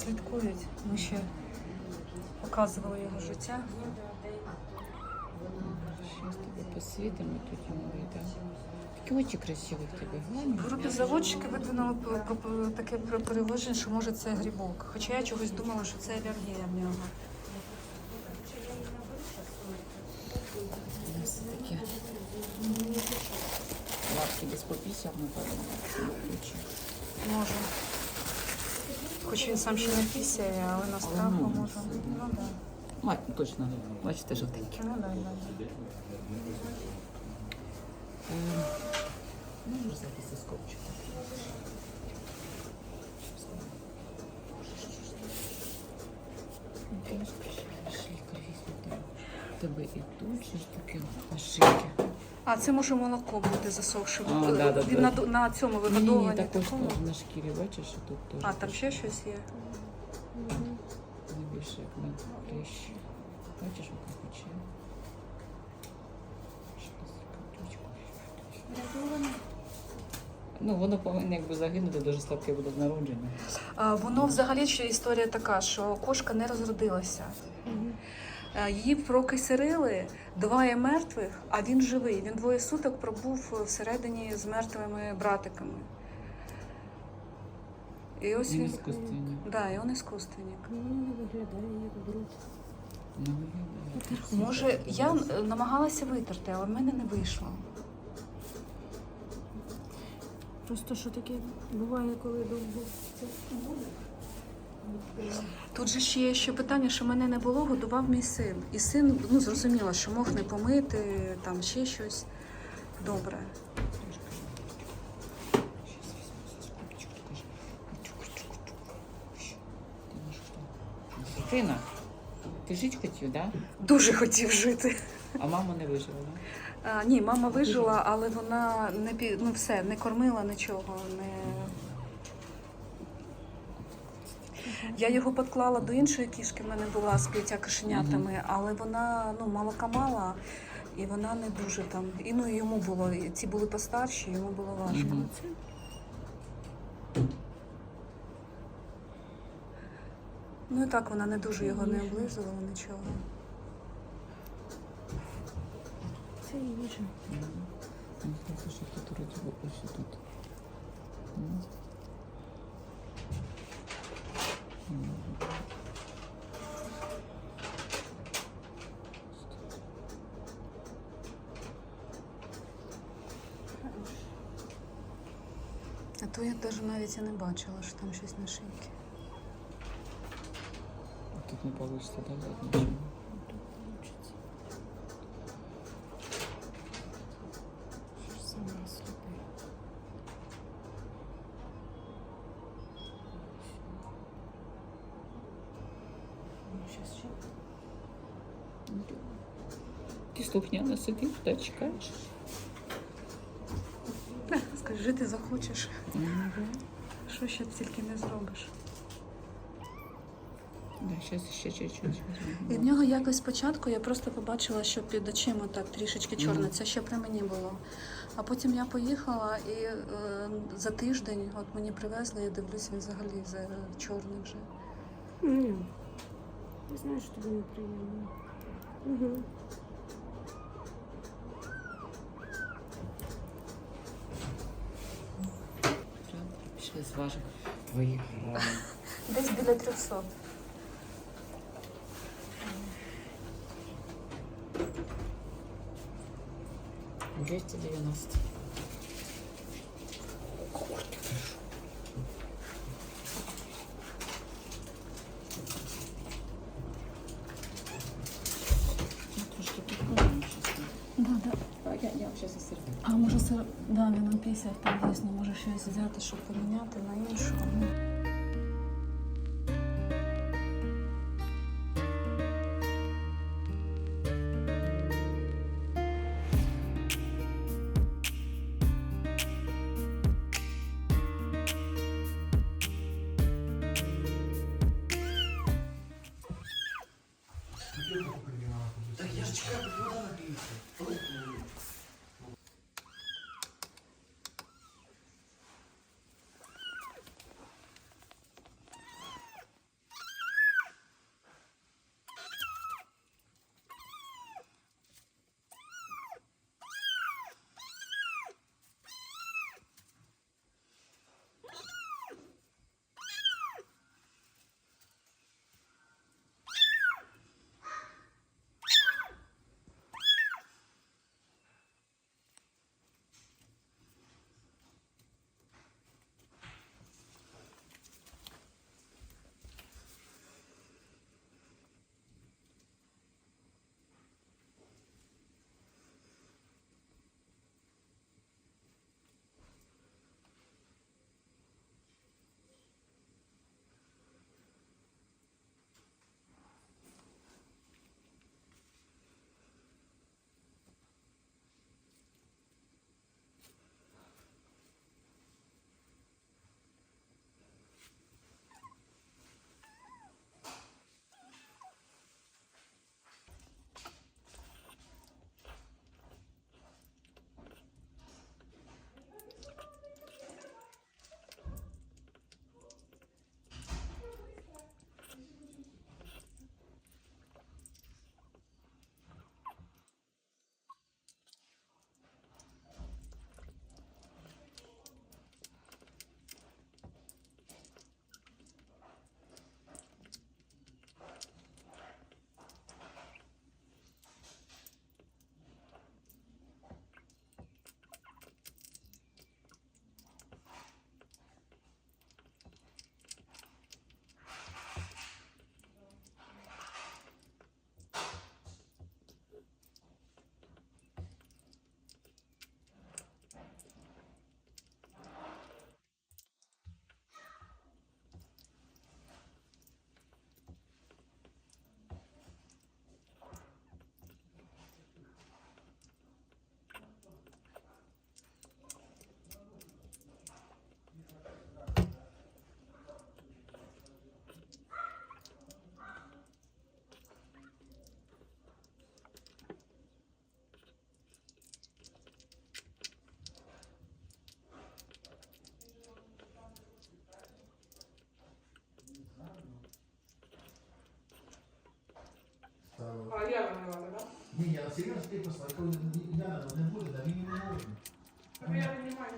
слідкують. Ми ще показували його життя. Сейчас тебе посвітимо тут йому йде. Такі очі красиві в тебе, глянь. В групі заводчики видвинули таке переваження, що може це грибок. Хоча я чогось думала, що це алергія в нього. У нас такі лапки без попісів, ми подумали. Може. Хоч він сам ще не пісяє, але на страху може. Ну да. Мать, точно. Бачите, жовтенькі. Ну да. Можеш записати скопчик. Тебе і тут щось таке ошибки. А це може молоко буде засохше. Да. Він на цьому Ні, вигодованні. також на шкірі, бачиш, що тут теж. А, там ще щось є? Не більше, як на клещі. Бачиш, як хоче. Ну, воно повинно якби загинути, дуже слабке буде народження. Воно взагалі ще історія така, що кошка не розродилася. Її прокисерили, двоє мертвих, а він живий. Він 2 суток пробув всередині з мертвими братиками. І ось він... Да, і він іскусственник. Ну, не виглядає як бруд. Не виглядає. Може, я намагалася витерти, але в мене не вийшло. Просто що таке буває, коли довго це буде. Тут же ще є питання, що мене не було, годував мій син. І син, ну, зрозуміло, що мог не помити, там ще щось. Добре. Дитина, ти жити хотів, так? Да? Дуже хотів жити. А мама не вижила, так? Да? Ні, мама вижила, але вона не кормила нічого. Я його підклала до іншої кішки, в мене була з 5 кошенятами, але вона молока мала, і вона не дуже там. І йому було, ці були постарші, йому було важко. Ну і так вона не дуже його не облизувала, нічого. Це їжа. Мені здається, що тут вроді ось тут. А то я навіть і не бачила, що там щось на шийці. Тут не вийде, так? Нічого. Тут получиться. Що ж саме слабе. Ну, зараз ще. Ти слухняно сидиш, та чекаєш. Скажи, жити захочеш. Що ще тільки не зробиш? Да, зараз ще чуть-чуть. І в нього якось спочатку я просто побачила, що під очима так трішечки чорне. Це ще при мені було. А потім я поїхала і за тиждень от мені привезли, я дивлюсь, він взагалі чорний вже. Ні. Я знаю, що тобі неприємно. Угу. Пішли зважимо твої грами. Десь біля 300. — 290. Трошки прикольно, чесно. Да. Я зараз і сервіс. А може да, він на 50 там дійсно може щось взяти, щоб поміняти на іншу. Так я ж чекаю, вода нагріється. Ні, я серйозно ти послав, коли я не буде, да мені не можна. Так я понимаю.